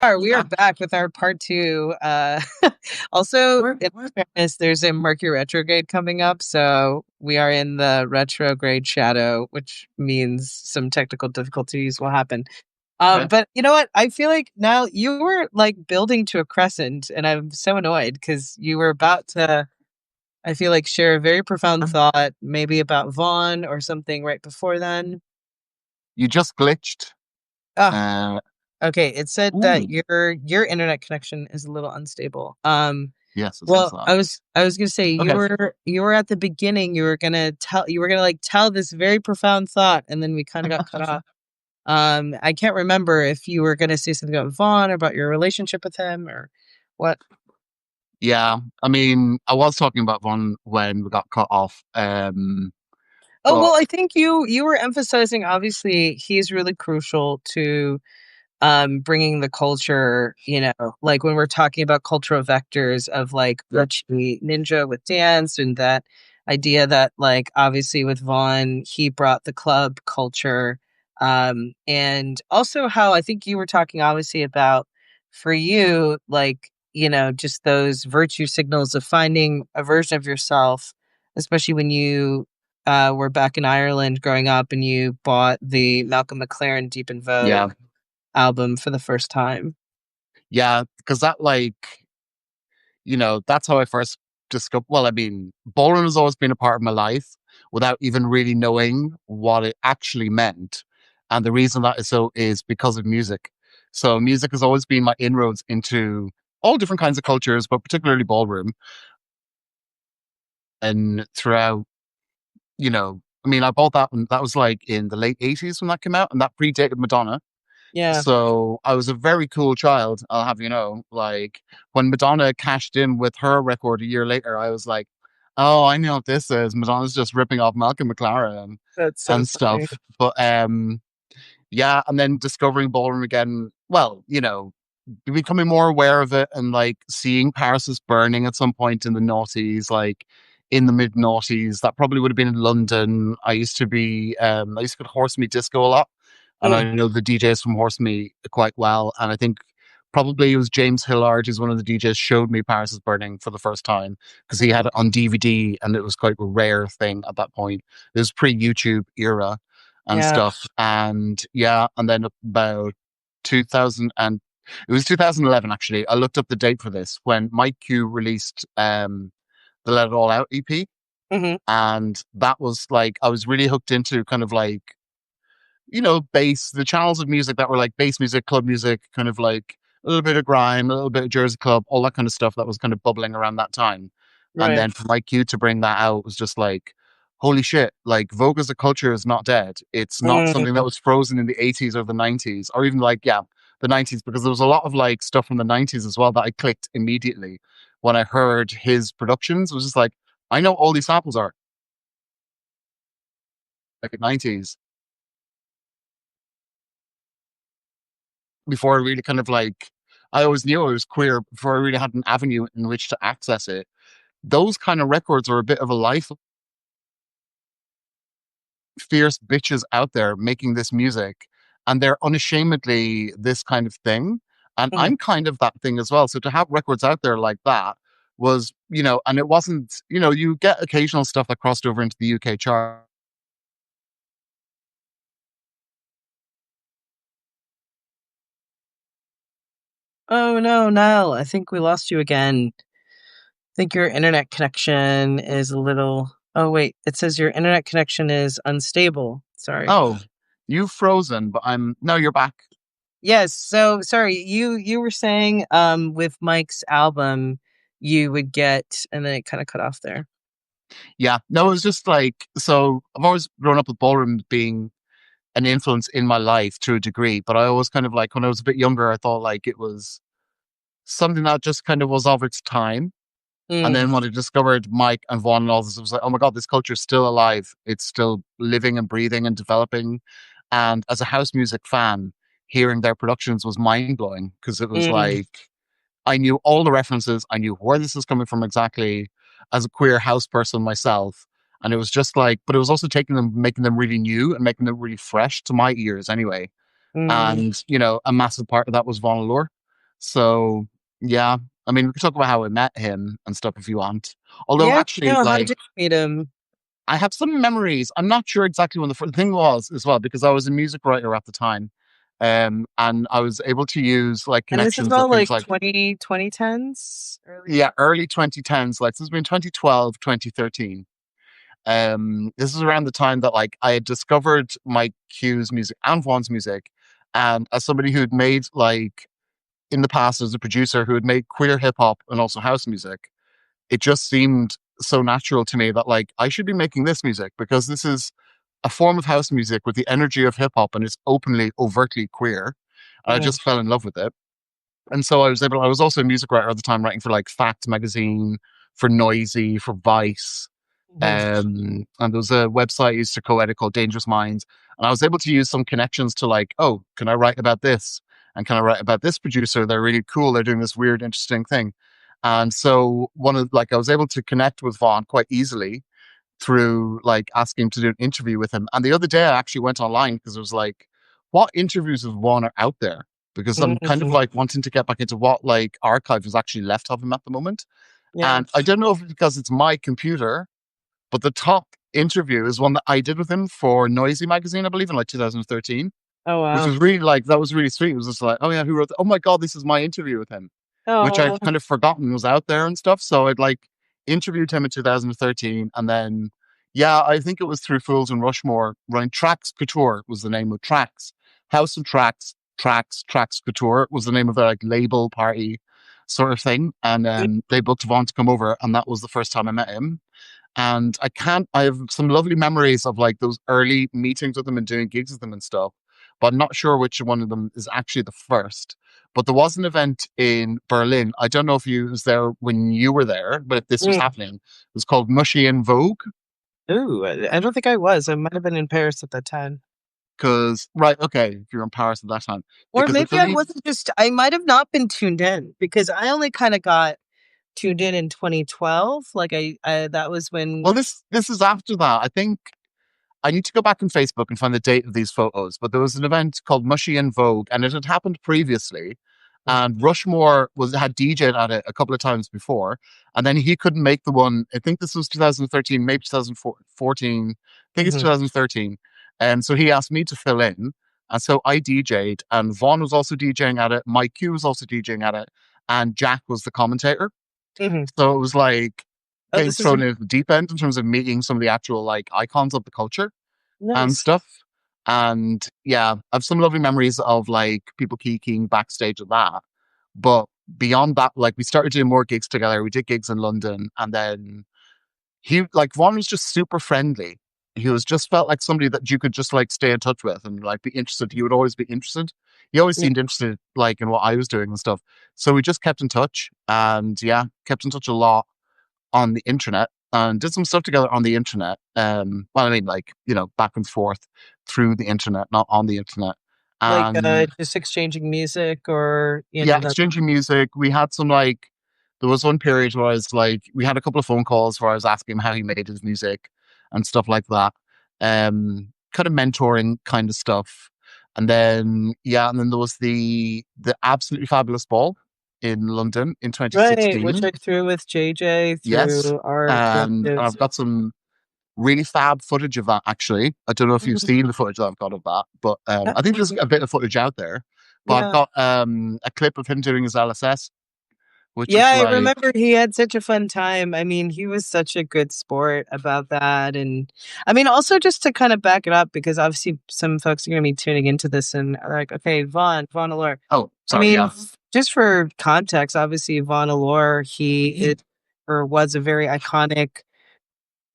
We are Yeah. back with our part two. Also, We're, in we're, fairness, there's a Mercury retrograde coming up, so we are in the retrograde shadow, which means some technical difficulties will happen. okay. But you know what? I feel like now you were like building to a crescent, and I'm so annoyed because you were about to, I feel like, share a very profound thought, maybe about Vaughn or something right before then. You just glitched. Ah, Uh, okay. It said that ooh. your internet connection is a little unstable. Yes, it says Well, that. I was gonna say Okay. you were at the beginning. You were gonna like tell this very profound thought, and then we kind of got cut off. I can't remember if you were gonna say something about Vaughn or about your relationship with him or what. Yeah. I mean, I was talking about one when we got cut off. Oh But well, I think you were emphasizing obviously he's really crucial to bringing the culture, like when we're talking about cultural vectors of like Richie Ninja with dance and that idea that like obviously with Vaughn he brought the club culture, and also how I think you were talking obviously about for you like just those virtue signals of finding a version of yourself, especially when you were back in Ireland growing up and you bought the Malcolm McLaren Deep in yeah, Vogue album for the first time. yeah, because that that's how I first discovered. Well, I mean, bowling has always been a part of my life without even really knowing what it actually meant. And the reason that is so is because of music. So music has always been my inroads into all different kinds of cultures, but particularly ballroom. And throughout, I mean, I bought that one. That was like in the late 80s when that came out, and that predated Madonna. Yeah. So I was a very cool child, I'll have you know. Like when Madonna cashed in with her record a year later, I was like, "Oh, I know what this is. Madonna's just ripping off Malcolm McLaren That's so and funny. stuff." But yeah, and then discovering ballroom again. Well, becoming more aware of it and like seeing Paris is Burning at some point in the noughties, like in the mid noughties. That probably would have been in London. I used to go to Horse Meat Disco a lot, and Mm, I know the DJs from Horse Meat quite well. And I think probably it was James Hillard, who's one of the DJs, showed me Paris is Burning for the first time because he had it on DVD and it was quite a rare thing at that point. It was pre YouTube era and yeah. stuff. And yeah, and then about 2000 and it was 2011 actually. I looked up the date for this when Mike Q released the Let It All Out EP, Hmm. and that was like I was really hooked into kind of like bass, the channels of music that were like bass music, club music, kind of like a little bit of grime, a little bit of Jersey Club, all that kind of stuff that was kind of bubbling around that time. And Right. then for Mike Q to bring that out was just like, holy shit, like Vogue as a culture is not dead. It's not something Mm. that was frozen in the 80s or the 90s, or even like, yeah, the 90s, because there was a lot of like stuff from the 90s as well that I clicked immediately when I heard his productions. It was just like, I know all these samples are like 90s before I really kind of like, I always knew I was queer before I really had an avenue in which to access it. Those kind of records are a bit of a life, fierce bitches out there making this music, and they're unashamedly this kind of thing. And Mhm. I'm kind of that thing as well. So to have records out there like that was, and it wasn't, you get occasional stuff that crossed over into the UK chart. Oh no, Niall, I think we lost you again. I think your internet connection is a little. Oh wait, it says your internet connection is unstable. Sorry. Oh, you've frozen, but no, you're back. Yes, so sorry, you were saying with Mike's album you would get and then it kind of cut off there. Yeah, no, it was just like, so I've always grown up with ballroom being an influence in my life to a degree, but I always kind of like when I was a bit younger, I thought like it was something that just kind of was of its time. And Mm, then when I discovered Mike and Vaughn and all this, I was like, oh my God, this culture is still alive. It's still living and breathing and developing. And as a house music fan, hearing their productions was mind blowing because it was mm, like I knew all the references. I knew where this is coming from exactly as a queer house person myself. And it was just like, but it was also taking them, making them really new and making them really fresh to my ears anyway. mm. And, a massive part of that was Von Allure. So yeah, I mean, we could talk about how I met him and stuff if you want. Although Yeah, actually, no, how did like, you meet him? I have some memories. I'm not sure exactly when the thing was as well because I was a music writer at the time, and I was able to use like And this is connections all with things like like 2010s, early yeah, 20. early 2010s. Like this has been 2012, 2013. This is around the time that like I had discovered Mike Q's music and Vaughn's music, and as somebody who'd made like in the past as a producer who had made queer hip hop and also house music, it just seemed so natural to me that like I should be making this music because this is a form of house music with the energy of hip hop and it's openly, overtly queer. And I Mhm, just fell in love with it. And so I was also a music writer at the time, writing for like Fact magazine, for Noisy, for Vice. mhm. And there was a website I used to co-edit called Dangerous Minds. And I was able to use some connections to like, oh, can I write about this? And can I write about this producer? They're really cool. They're doing this weird, interesting thing. And so I was able to connect with Vaughn quite easily through like asking him to do an interview with him. And the other day I actually went online because it was like, what interviews of Vaughn are out there? Because I'm kind of Mhm. like wanting to get back into what like archive is actually left of him at the moment. Yeah. And I don't know if it's because it's my computer, but the top interview is one that I did with him for Noisy magazine, I believe, in like 2013, Oh which wow. was really like, that was really sweet. It was just like, oh yeah, who wrote that? Oh my God, this is my interview with him, which Oh. I'd kind of forgotten was out there and stuff. So I'd like interviewed him in 2013. And then, yeah, I think it was through Fools and Rushmore, running Traxxx Couture was the name of Traxxx. House of Traxxx Couture was the name of their like label party sort of thing. And they booked Vaughn to come over. And that was the first time I met him. And I have some lovely memories of like those early meetings with them and doing gigs with them and stuff, but I'm not sure which one of them is actually the first. But there was an event in Berlin. I don't know if you was there when you were there, but if this was Mm. happening, it was called Mushy and Vogue. Ooh, I don't think I was. I might have been in Paris at that time. Because, right, okay, if you're in Paris at that time, Or because I maybe I believe, wasn't just I might have not been tuned in because I only kind of got tuned in 2012. Like I that was when well, this is after that. I think I need to go back on Facebook and find the date of these photos, but there was an event called Mushy and Vogue, and it had happened previously. And Rushmore had DJed at it a couple of times before, and then he couldn't make the one. I think this was 2013, maybe 2014. I think it's Mhm. 2013. And so he asked me to fill in, and so I DJed, and Vaughn was also DJing at it. Mike Q was also DJing at it, and Jack was the commentator. Mhm. So it was like Oh, getting this is thrown in at the deep end in terms of meeting some of the actual like icons of the culture and nice. stuff. And yeah, I have some lovely memories of like people geeking backstage of that. But beyond that, like we started doing more gigs together. We did gigs in London, and then he like Vaughn was just super friendly. He was just felt like somebody that you could just like stay in touch with and like be interested. He would always be interested. He always Yeah. seemed interested like in what I was doing and stuff. So we just kept in touch and yeah, kept in touch a lot on the internet and did some stuff together on the internet. Well, I mean, like, you know, back and forth through the internet, not on the internet. Like And just exchanging music or yeah, that. exchanging music. We had some like, there was one period where I was like, we had a couple of phone calls where I was asking him how he made his music and stuff like that. Kind of mentoring kind of stuff. And then, yeah, and then there was the absolutely fabulous ball in London in Right, which 2016. I threw with JJ Yes. through our And collectives. I've got some really fab footage of that actually. I don't know if you've Mhm. seen the footage that I've got of that, but I think there's a bit of footage out there. But I've Yeah. got a clip of him doing his LSS, which Yeah, is I like, remember he had such a fun time. I mean, he was such a good sport about that. And I mean, also just to kind of back it up, because obviously some folks are going to be tuning into this and are like, okay, Vaughn Allure. oh, I sorry, mean, yeah. just for context, obviously Vaughn Allure, he is or was a very iconic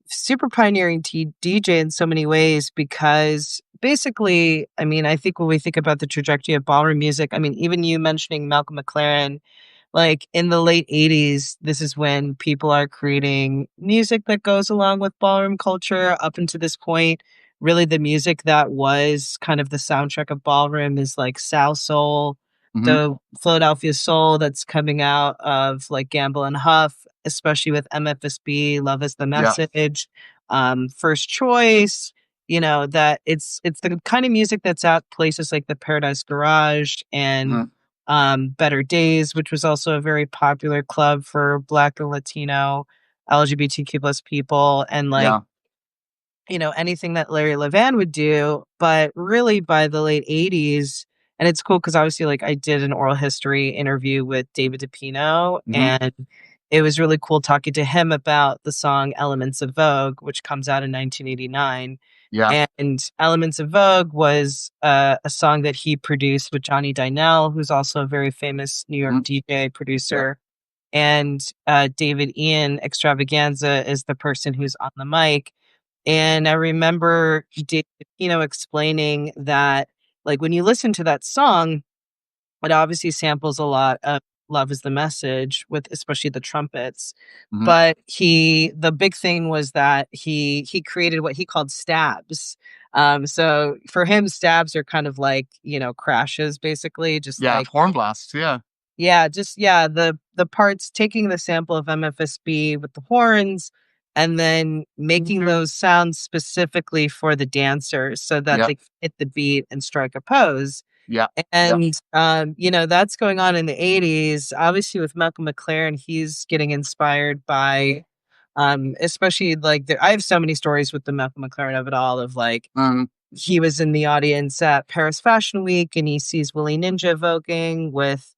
super pioneering DJ in so many ways because basically, I mean, I think when we think about the trajectory of ballroom music, I mean, even you mentioning Malcolm McLaren, like in the late 80s, this is when people are creating music that goes along with ballroom culture. Up until this point, really the music that was kind of the soundtrack of ballroom is like Sal Soul, Hmm. the Philadelphia Soul that's coming out of like Gamble and Huff, especially with MFSB, Love is the Yeah. Message, First Choice, that it's the kind of music that's at places like the Paradise Garage and Hmm. Better Days, which was also a very popular club for Black and Latino LGBTQ plus people, and like Yeah. anything that Larry Levan would do. But really, by the late '80s, and it's cool because obviously, like, I did an oral history interview with David DePino, Hmm. and it was really cool talking to him about the song Elements of Vogue, which comes out in 1989. Yeah. And Elements of Vogue was a song that he produced with Johnny Dynell, who's also a very famous New York Hmm. DJ Yeah. producer. And David Ian Extravaganza is the person who's on the mic. And I remember David, explaining that, like, when you listen to that song, it obviously samples a lot of Love is the Message with especially the trumpets. Hmm. But the big thing was that he created what he called stabs. So for him, stabs are kind of like, crashes basically, just Yeah. like, Horn blasts. Yeah. yeah, just yeah, the parts taking the sample of MFSB with the horns and then making those sounds specifically for the dancers so that Yeah. they can hit the beat and strike a pose. Yeah. Yeah. And that's going on in the '80s. Obviously with Malcolm McLaren, he's getting inspired by especially like I have so many stories with the Malcolm McLaren of it all, of like Mm, he was in the audience at Paris Fashion Week and he sees Willie Ninja voguing with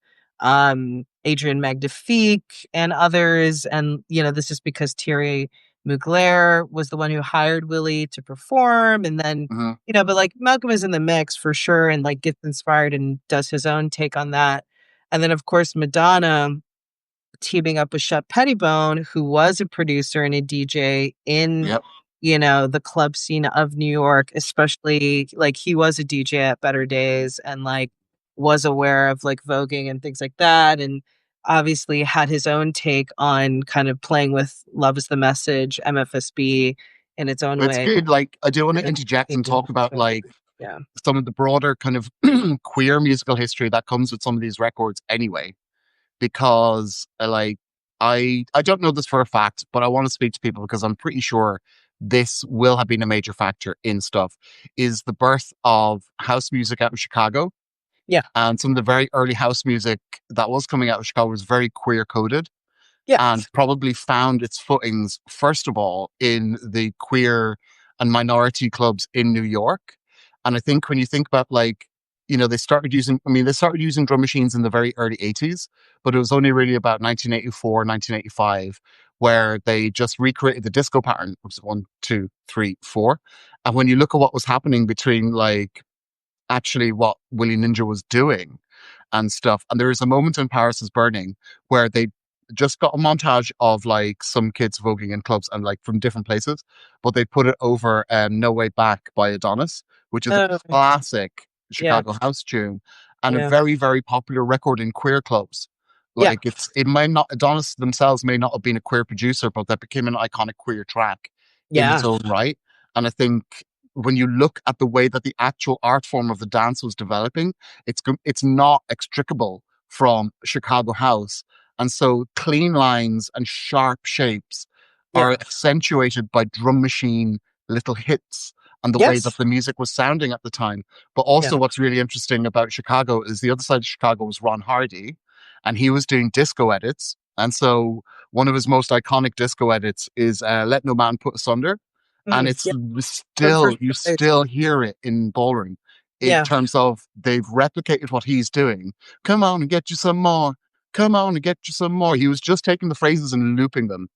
Adrian Magnifique and others. And, this is because Thierry Mugler was the one who hired Willie to perform. And then, mhm. but like Malcolm is in the mix for sure and like gets inspired and does his own take on that. And then, of course, Madonna teaming up with Shep Pettibone, who was a producer and a DJ in, Yep. the club scene of New York, especially like he was a DJ at Better Days and like was aware of like voguing and things like that. And obviously had his own take on kind of playing with Love is the Message, MFSB in its own It's way. good. Like, I do want to interject and talk about like Yeah. some of the broader kind of queer musical history that comes with some of these records anyway, because like I don't know this for a fact, but I want to speak to people because I'm pretty sure this will have been a major factor in stuff, is the birth of house music out of Chicago. Yeah. And some of the very early house music that was coming out of Chicago was very queer coded Yeah. and probably found its footings, first of all, in the queer and minority clubs in New York. And I think when you think about like, they started using drum machines in the very early 80s, but it was only really about 1984, 1985, where they just recreated the disco pattern, which is one, two, three, four. And when you look at what was happening between like actually what Willie Ninja was doing and stuff. And there is a moment in Paris is Burning where they just got a montage of like some kids voguing in clubs and like from different places, but they put it over No Way Back by Adonis, which is a Oh, classic yeah. Chicago house tune and a Yeah. very, very popular record in queer clubs. Yeah. Like it might not, Adonis themselves may not have been a queer producer, but that became an iconic queer track in its Yeah. own right. And I think when you look at the way that the actual art form of the dance was developing, it's not extricable from Chicago house. And so clean lines and sharp shapes Yep. are accentuated by drum machine little hits and the way that Yes. the music was sounding at the time. But Yeah. also what's really interesting about Chicago is the other side of Chicago was Ron Hardy, and he was doing disco edits. And so one of his most iconic disco edits is Let No Man Put Us Under, and Yeah. you still hear it in ballroom in Yeah. terms of they've replicated what he's doing. Come on and get you some more. Come on and get you some more. He was just taking the phrases and looping them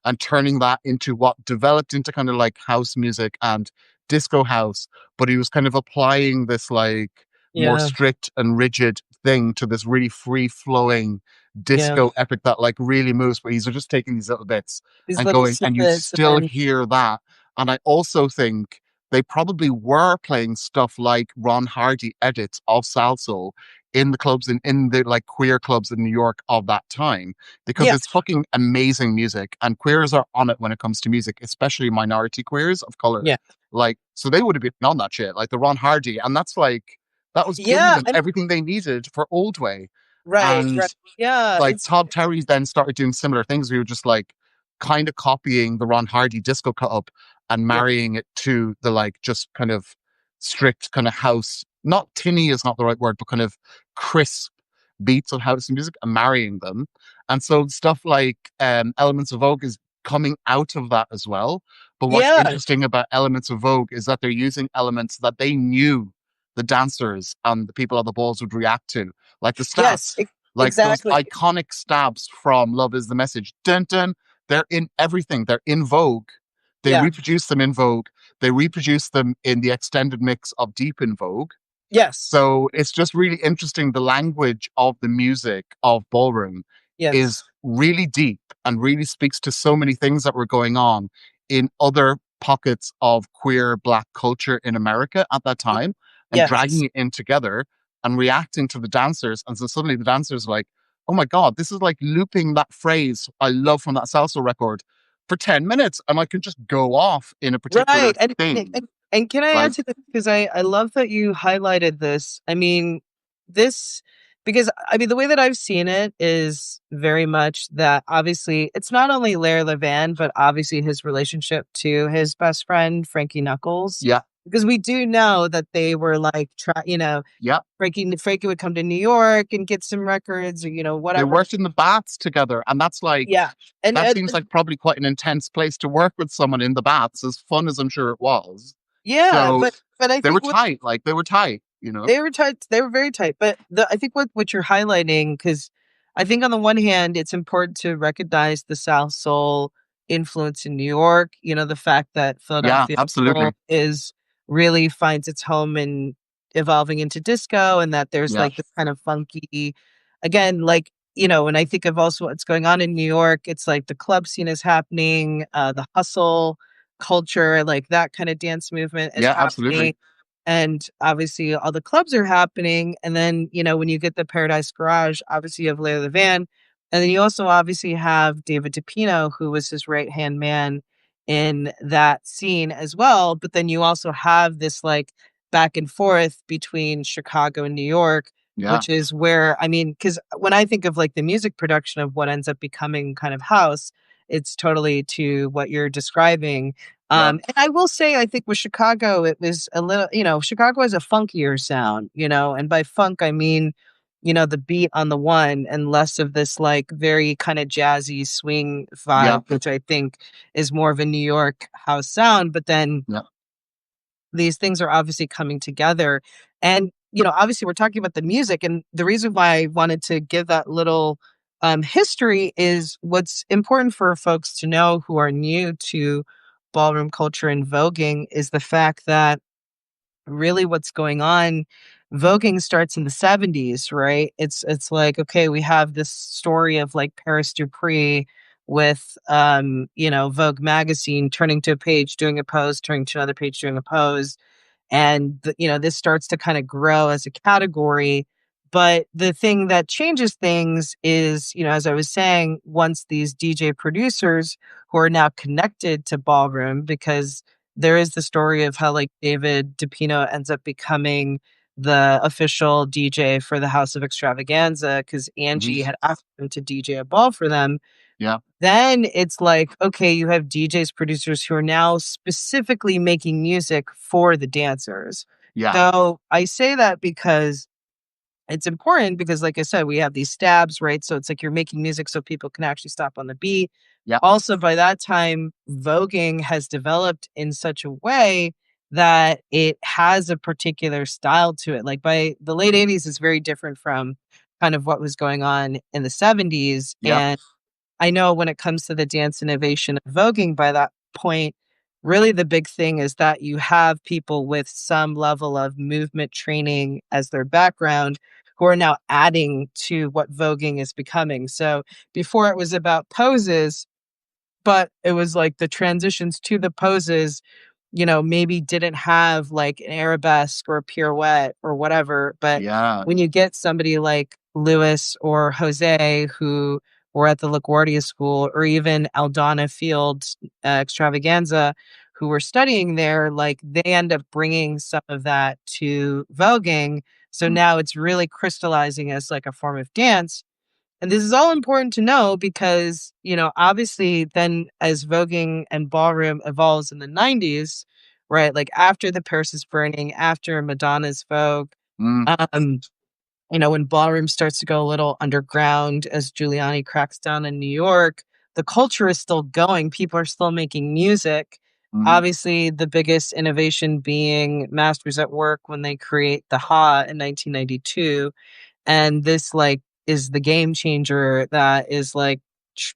and turning that into what developed into kind of like house music and disco house. But he was kind of applying this like more Yeah. strict and rigid thing to this really free flowing Yeah. disco epic that like really moves. But he's just taking these little bits These and little going, and you snippets, and still then hear that. And I also think they probably were playing stuff like Ron Hardy edits of Salsoul in the clubs in the like queer clubs in New York of that time, because yeah. it's fucking amazing music and queers are on it when it comes to music, especially minority queers of color. Yeah. Like, so they would have been on that shit, like the Ron Hardy, and that's like that was giving Yeah. them And everything they needed for Old Way. right. And Right. Yeah. like It's Todd Terry then started doing similar things. We were just like kind of copying the Ron Hardy disco cut up and yeah. marrying it to the like just kind of strict kind of house, not tinny is not the right word, but kind of crisp beats of house music and marrying them. And so stuff like Elements of Vogue is coming out of that as well. But what's Yeah. interesting about Elements of Vogue is that they're using elements that they knew the dancers and the people at the balls would react to, like the Yes, stabs, like those exactly. iconic stabs from Love Is the Message. Dun dun. They're in everything. They're in Vogue. They Yeah. reproduce them in Vogue. They reproduce them in the extended mix of Deep in Vogue. Yes. So it's just really interesting. The language of the music of ballroom is Yes. really deep and really speaks to so many things that were going on in other pockets of queer Black culture in America at that time, and dragging Yes. it in together and reacting to the dancers. And so suddenly the dancers are like, oh my God, this is like looping that phrase I love from that salsa record for 10 minutes. And I can just go off in a particular Right. And thing. and can I add Like, to this? Because I love that you highlighted this. I mean, this because I mean the way that I've seen it is very much that obviously it's not only Larry Levan, but obviously his relationship to his best friend, Frankie Knuckles. yeah, Because we do know that they were like yeah. Frankie would come to New York and get some records or They whatever. worked in the baths together, and that's like Yeah. And, that and seems like probably quite an intense place to work with someone in the baths, as fun as I'm sure it was. yeah, So but I they were think tight, like they were tight, you know? they were tight. They were very tight. But I think what you're highlighting, because I think on the one hand, it's important to recognize the South Soul influence in New York. The fact that Yeah, Philadelphia Soul absolutely. is really finds its home in evolving into disco, and that there's Yeah, like this kind of funky, again, like when I think of also what's going on in New York, it's like the club scene is happening, the hustle culture, like that kind of dance movement is yeah, happening, absolutely. and obviously all the clubs are happening. And then, when you get the Paradise Garage, obviously you have Leila Van. And then you also obviously have David DePino, who was his right hand man in that scene as well. But then you also have this like back and forth between Chicago and New York, Yeah, which is where, I mean, because when I think of like the music production of what ends up becoming kind of house, it's totally to what you're describing. yeah, And I will say, I think with Chicago, it was a little, Chicago has a funkier sound, and by funk, I mean, the beat on the one and less of this like very kind of jazzy swing yeah, vibe, which I think is more of a New York house sound. But then yeah, these things are obviously coming together. And, obviously we're talking about the music. And the reason why I wanted to give that little history is what's important for folks to know who are new to ballroom culture and voguing is the fact that really what's going on. Voguing starts in the 70s, right? It's like, okay, we have this story of like Paris Dupree with Vogue magazine turning to a page, doing a pose, turning to another page, doing a pose, and this starts to kind of grow as a category. But the thing that changes things is, as I was saying, once these DJ producers who are now connected to ballroom, because there is the story of how like David DePino ends up becoming the official DJ for the House of Extravaganza because mhm, Angie had asked him to DJ a ball for them. yeah, Then it's like, okay, you have DJs, producers who are now specifically making music for the dancers. yeah, So I say that because it's important because, like I said, we have these stabs, right? So it's like you're making music so people can actually stop on the beat. yeah, Also, by that time, voguing has developed in such a way that it has a particular style to it. Like by the late 80s, it's very different from kind of what was going on in the 70s. yeah, And I know when it comes to the dance innovation of voguing by that point, really the big thing is that you have people with some level of movement training as their background who are now adding to what voguing is becoming. So before it was about poses, but it was like the transitions to the poses, maybe didn't have like an arabesque or a pirouette or whatever. But yeah, when you get somebody like Lewis or Jose who were at the LaGuardia School, or even Aldana Fields Extravaganza, who were studying there, like they end up bringing some of that to voguing. So mm, now it's really crystallizing as like a form of dance, and this is all important to know because, obviously then as voguing and ballroom evolves in the 90s, right? Like after the Paris is Burning, after Madonna's Vogue, mm, um, When ballroom starts to go a little underground as Giuliani cracks down in New York, the culture is still going. People are still making music. Mhm, Obviously, the biggest innovation being Masters at Work when they create the Ha in 1992. And this, like, is the game changer that is like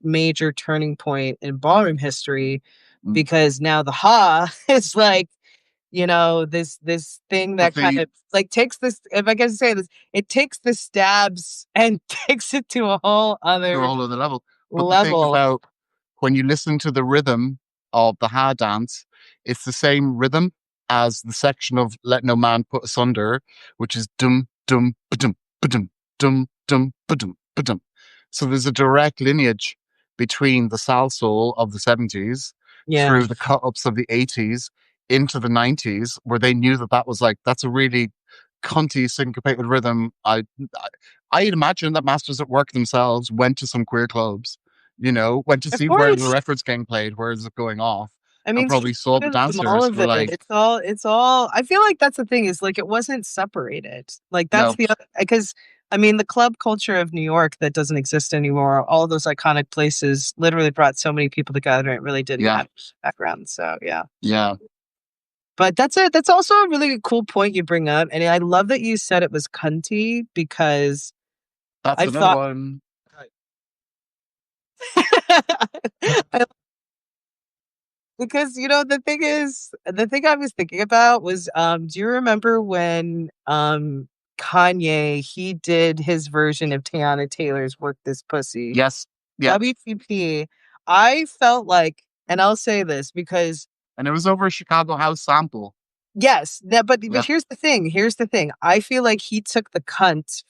major turning point in ballroom history mhm. because now the Ha is like this thing But that kind they of like takes this, if I can say this, it takes the stabs and takes it to a whole to a other whole other level. But the thing level. about when you listen to the rhythm of the ha dance, it's the same rhythm as the section of Let No Man Put Us Under, which is dum dum ba-dum ba-dum dum dum ba-dum ba-dum. So there's a direct lineage between the salsoul of the 70s Yeah. through the cut-ups of the 80s into the 90s, where they knew that that was like, that's a really cunty syncopated rhythm. I'd imagine that Masters at Work themselves went to some queer clubs, went to Of see where the course. record's getting played, where is it going off, I and mean, probably saw the all dancers of were it. like, It's all I feel like that's the thing is like it wasn't separated. Like that's no, the other because I mean the club culture of New York that doesn't exist anymore, all those iconic places literally brought so many people together. It really didn't yeah, matter background. So yeah. yeah, But that's also a really cool point you bring up. And I love that you said it was cunty because that's I another thought one. I because the thing I was thinking about was do you remember when Kanye he did his version of Tiana Taylor's Work This Pussy? Yes, yeah, WTP. I felt like, and I'll say this because and it was over a Chicago house sample. yes, but Yeah, here's the thing. Here's the thing. I feel like he took the cunty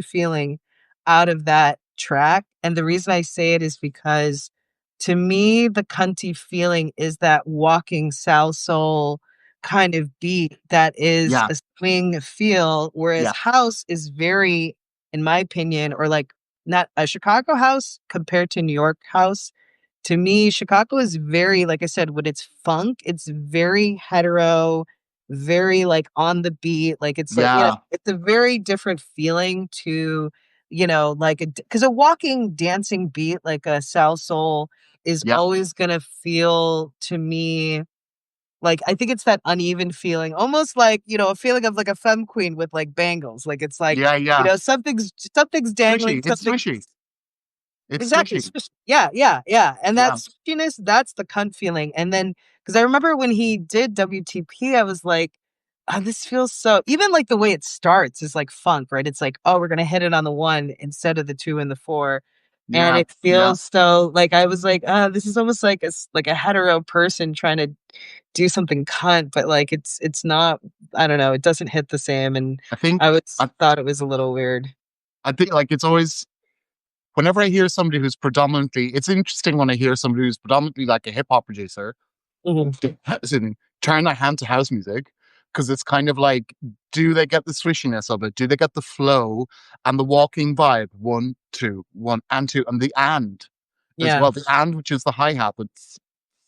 feeling out of that track. And the reason I say it is because to me, the cunty feeling is that walking soul kind of beat that is yeah, a swing feel, whereas yeah, house is very, in my opinion, or like not a Chicago house compared to New York house to me, Chicago is very, like I said, when it's funk, it's very hetero, very like on the beat. Like it's like, yeah, it's a very different feeling to, like because a walking, dancing beat like a South Soul is yeah, always gonna feel to me like I think it's that uneven feeling, almost like, a feeling of like a femme queen with like bangles. Like it's like, yeah, yeah. something's dangling, Swishy, it's swishy, it's exactly. swishy. Yeah, yeah, yeah. And that Yeah, squishiness, that's the cunt feeling. And then, because I remember when he did WTP, I was like, oh, this feels so, even like the way it starts is like funk, right? It's like, oh, we're going to hit it on the one instead of the two and the four. And yeah, it yeah. feels so like, I was like, this is almost like like a hetero person trying to do something cunt, but like, it's not, I don't know, it doesn't hit the same. And I think, I was I, thought it was a little weird. I think like it's always whenever I hear somebody who's predominantly, it's interesting when I hear somebody who's predominantly like a hip hop producer, Mhm. excuse me, turn their hand to house music because it's kind of like, do they get the swishiness of it? Do they get the flow and the walking vibe? One, two, one and two, and the and as Yeah. well. The and, which is the hi hat,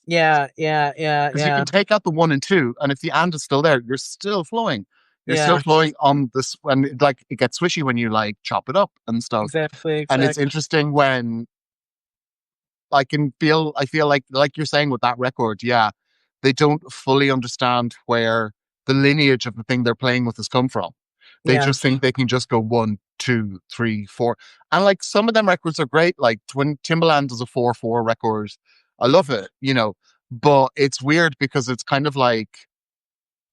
Yeah, yeah, yeah, because you yeah, can take out the one and two, and if the and is still there, you're still flowing. You're still yeah. flowing on this, and like it gets swishy when you like chop it up and stuff. Exactly, And it's exactly. interesting when I feel like you're saying with that record, yeah, they don't fully understand where the lineage of the thing they're playing with has come from. They Yeah, just think they can just go one, two, three, four. And like some of them records are great. Like when Timbaland does a 4/4 record, I love it, but it's weird because it's kind of like,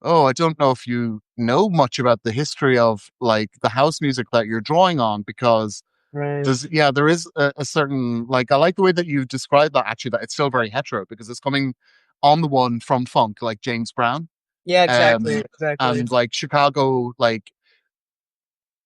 oh, I don't know if you know much about the history of like the house music that you're drawing on because right. there is a certain like I like the way that you described that actually that it's still very hetero because it's coming on the one from funk like James Brown Yeah, exactly, um exactly. and like Chicago like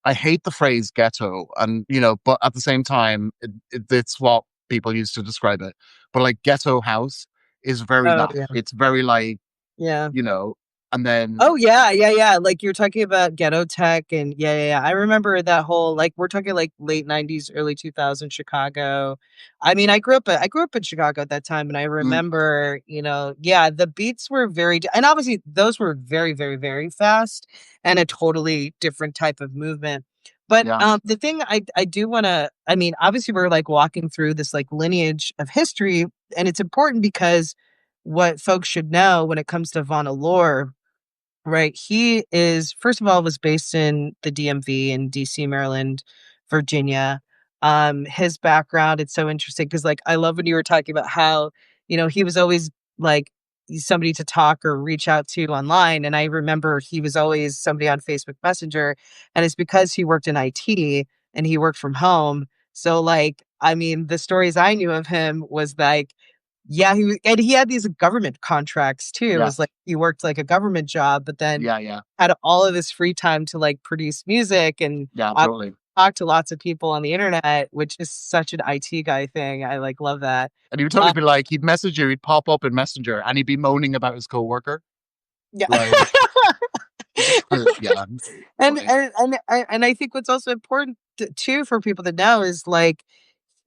I hate the phrase ghetto and but at the same time it's what people used to describe it, but like ghetto house is very Oh, that yeah. it's very like Yeah, you know And then, Oh yeah, yeah, yeah. Like you're talking about ghetto tech and yeah, yeah, yeah. I remember that whole like we're talking like late 90s, early 2000s Chicago. I mean, I grew up in Chicago at that time and I mm, remember, yeah, the beats were and obviously those were very, very, very fast and a totally different type of movement. But yeah, the thing I do want to I mean, obviously we're like walking through this like lineage of history and it's important because what folks should know when it comes to Von Allure. Right. He is, first of all, was based in the DMV in DC, Maryland, Virginia. His background, it's so interesting because, like, I love when you were talking about how, he was always like somebody to talk or reach out to online. And I remember he was always somebody on Facebook Messenger. And it's because he worked in IT and he worked from home. So, like, I mean, the stories I knew of him was like, yeah, and he had these government contracts too. It yeah, was like he worked like a government job, but then yeah, yeah, had all of this free time to like produce music and yeah, totally. talk to lots of people on the internet, which is such an IT guy thing. I like love that. And he would totally be like, he'd message you, he'd pop up in Messenger, and he'd be moaning about his coworker. Yeah. Like, yeah, and, funny. and and and I think what's also important too for people to know is like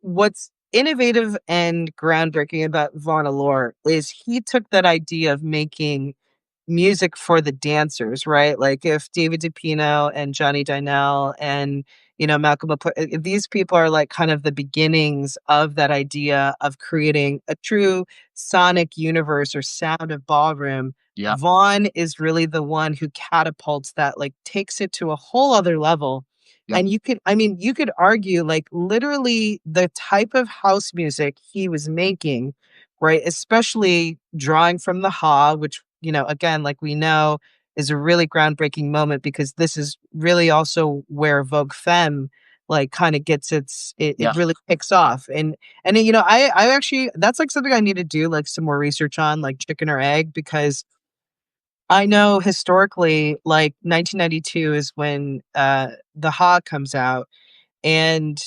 what's innovative and groundbreaking about Von Allure is he took that idea of making music for the dancers, right? Like if David DePino and Johnny Dynell and Malcolm if these people are like kind of the beginnings of that idea of creating a true sonic universe or sound of ballroom. Yeah, Vaughn is really the one who catapults that, like takes it to a whole other level. yeah, And I mean, you could argue like literally the type of house music he was making, right? Especially drawing from the Ha, which, again, like we know is a really groundbreaking moment because this is really also where Vogue Femme like kind of gets it yeah, really kicks off. And I actually that's like something I need to do like some more research on, like chicken or egg, because I know historically, like 1992 is when the Ha comes out and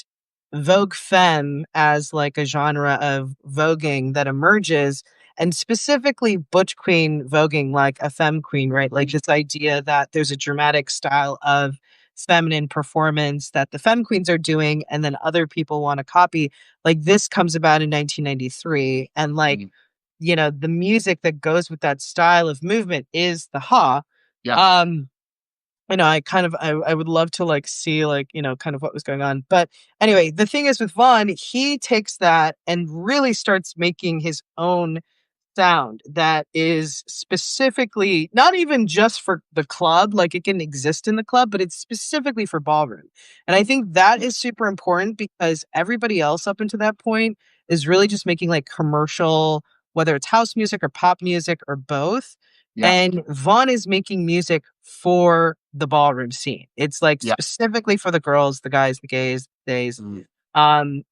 Vogue Femme as like a genre of voguing that emerges, and specifically butch queen voguing like a femme queen, right? Like this idea that there's a dramatic style of feminine performance that the femme queens are doing and then other people want to copy. Like this comes about in 1993 and like mm, the music that goes with that style of movement is the Ha. yeah, Um I would love to like see like, kind of what was going on. But anyway, the thing is with Vaughn, he takes that and really starts making his own sound that is specifically not even just for the club, like it can exist in the club, but it's specifically for ballroom. And I think that is super important because everybody else up until that point is really just making like commercial, whether it's house music or pop music or both. yeah, And Vaughn is making music for the ballroom scene. It's like yeah, specifically for the girls, the guys, the gays, days. mm,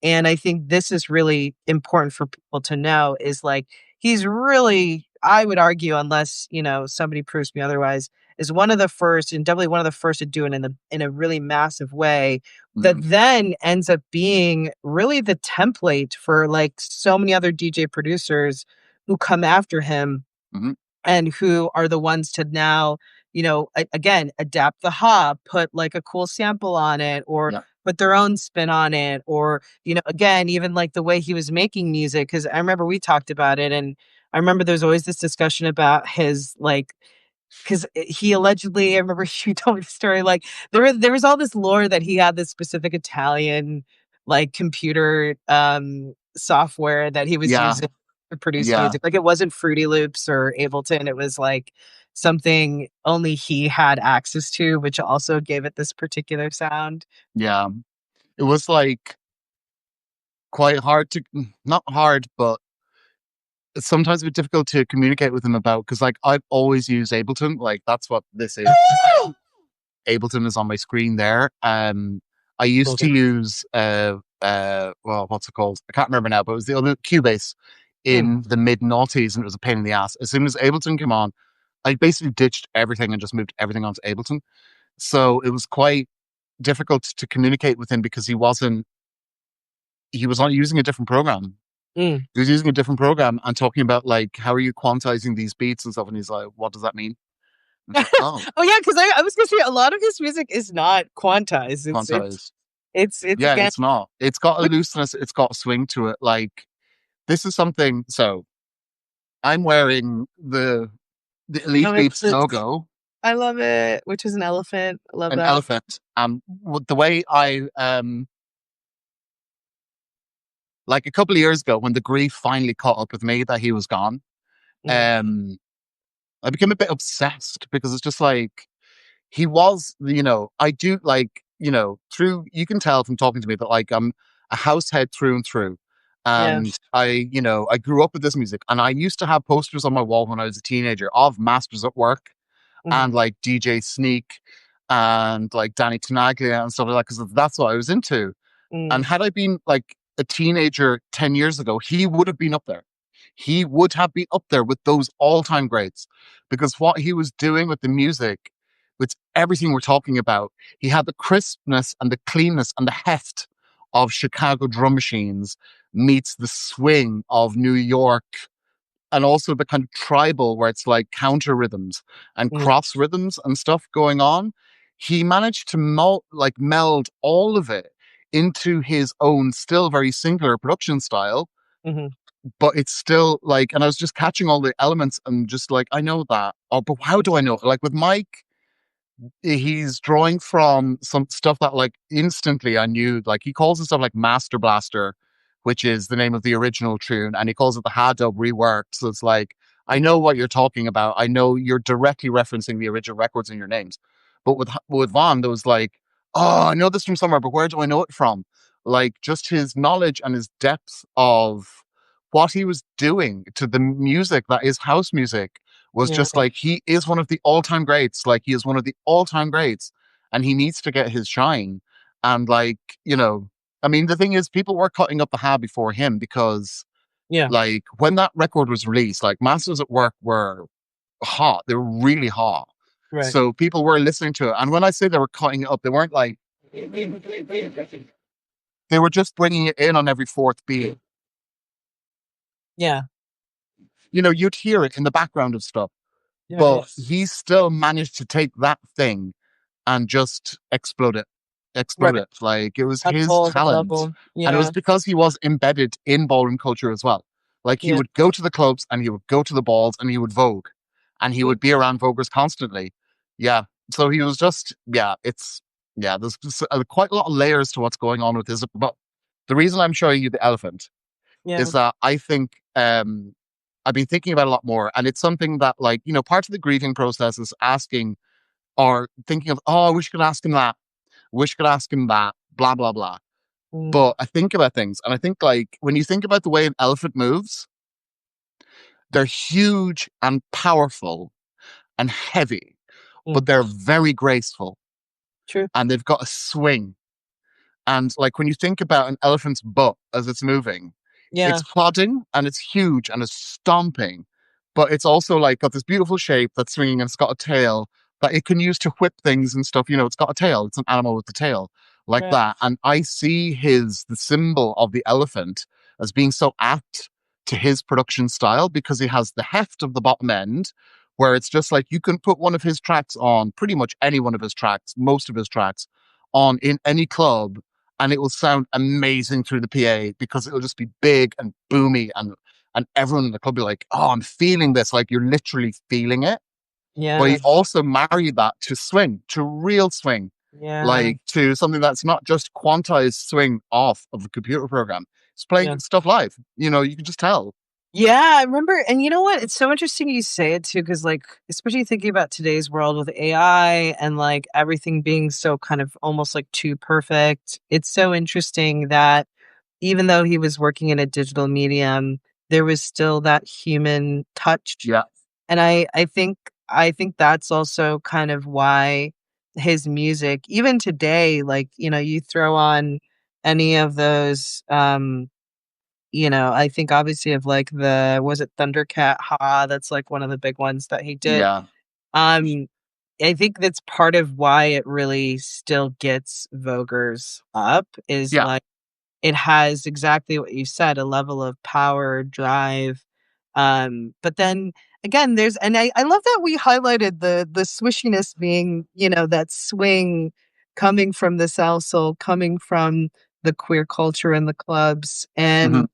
And I think this is really important for people to know is like he's really, I would argue, unless, somebody proves me otherwise, is one of the first and definitely one of the first to do it in a really massive way that mm, then ends up being really the template for like so many other DJ producers who come after him mm, and who are the ones to now, again, adapt the hop, put like a cool sample on it, or yeah, put their own spin on it, or, again, even like the way he was making music. Cause I remember we talked about it and I remember there's always this discussion about his like because he allegedly, I remember you told me the story, like, there was all this lore that he had this specific Italian, like, computer, software that he was yeah, using to produce yeah, music. Like, it wasn't Fruity Loops or Ableton, it was, like, something only he had access to, which also gave it this particular sound. yeah. It was like quite hard to, not hard, but it's sometimes a bit difficult to communicate with him about because, like, I've always used Ableton. Like, that's what this is. Ableton is on my screen there. I used to Okay. use well, what's it called? I can't remember now, but it was the other Cubase Mm. in the mid noughties, and it was a pain in the ass. As soon as Ableton came on, I basically ditched everything and just moved everything onto Ableton. So it was quite difficult to communicate with him because he was not using a different program. Mm. He was using a different program and talking about like how are you quantizing these beats and stuff, and he's like, what does that mean? I was like, oh, Oh yeah, because I was gonna say a lot of his music is not quantized. quantized. It's Yeah, again. it's not. It's got a Which, looseness. It's got a swing to it. Like this is something. So I'm wearing the Elite oh, Beats logo, I love it. Which is an elephant. I love an that. elephant. The way I like a couple of years ago when the grief finally caught up with me that he was gone, Mm, um, I became a bit obsessed because it's just like he was, I do like, through, you can tell from talking to me that like I'm a house head through and through. yeah. And I grew up with this music and I used to have posters on my wall when I was a teenager of Masters at Work Mm, and like DJ Sneak and like Danny Tenaglia and stuff like that because that's what I was into. And mm, had I been like a teenager 10 years ago, he would have been up there. He would have been up there with those all time greats because what he was doing with the music, with everything we're talking about, he had the crispness and the cleanness and the heft of Chicago drum machines meets the swing of New York and also the kind of tribal where it's like counter rhythms and mm, cross rhythms and stuff going on. He managed to meld all of it into his own still very singular production style, mhm. but it's still like, and I was just catching all the elements and just like, I know that. Oh, but how do I know? Like with Mike, he's drawing from some stuff that like instantly I knew, like he calls it stuff like Master Blaster, which is the name of the original tune, and he calls it the Ha Dub reworked. So it's like, I know what you're talking about. I know you're directly referencing the original records in your names. But with Vaughn, there was like, oh, I know this from somewhere, but where do I know it from? Like just his knowledge and his depth of what he was doing to the music that is house music was Yeah, just like he is one of the all-time greats. Like he is one of the all-time greats, and he needs to get his shine. And like, I mean, the thing is, people were cutting up the Ha before him because, yeah, like, when that record was released, like Masters at Work were hot. They were really hot. right. So people were listening to it. And when I say they were cutting it up, they weren't like they were just bringing it in on every fourth beat. Yeah, You'd hear it in the background of stuff, yeah, yeah. but he still managed to take that thing and just explode Right. it. Like it was That his whole talent. album. And it was Yeah, because he was embedded in ballroom culture as well. Like he yeah. would go to the clubs and he would go to the balls and he would Vogue and he Yeah, would be around Voguers constantly. Yeah. So he was just, there's just, quite a lot of layers to what's going on with this. But the reason I'm showing you the elephant yeah. is that I think I've been thinking about it a lot more. And it's something that, like, part of the grieving process is asking or thinking of, oh, I wish I could ask him that. Wish I could ask him that. Blah, blah, blah. Mm, But I think about things and I think, like, when you think about the way an elephant moves, they're huge and powerful and heavy, but mm. they're very graceful True. and they've got a swing. And like when you think about an elephant's butt as it's moving, it's Yeah, plodding and it's huge and it's stomping, but it's also like got this beautiful shape that's swinging and it's got a tail that it can use to whip things and stuff. It's got a tail. It's an animal with a tail like right. that. And I see the symbol of the elephant as being so apt to his production style because he has the heft of the bottom end where it's just like you can put one of his tracks on pretty much any one of his tracks, most of his tracks on in any club and it will sound amazing through the PA because it'll just be big and boomy and everyone in the club will be like, oh, I'm feeling this. Like you're literally feeling it. But Yeah, he also married that to swing, to real swing, yeah, like to something that's not just quantized swing off of a computer program. It's playing yeah. stuff live. You can just tell. Yeah, I remember, and you know what? It's so interesting you say it too, because like, especially thinking about today's world with AI and like everything being so kind of almost like too perfect. It's so interesting that even though he was working in a digital medium, there was still that human touch. Yeah. And I think that's also kind of why his music, even today, like, you throw on any of those I think obviously of like was it Thundercat Ha? That's like one of the big ones that he did. Yeah. Um, I think that's part of why it really still gets Voguers up is Yeah. like it has exactly what you said, a level of power, drive. But then again, there's and I love that we highlighted the swishiness being, that swing coming from the South Soul, coming from the queer culture in the clubs, Hmm. and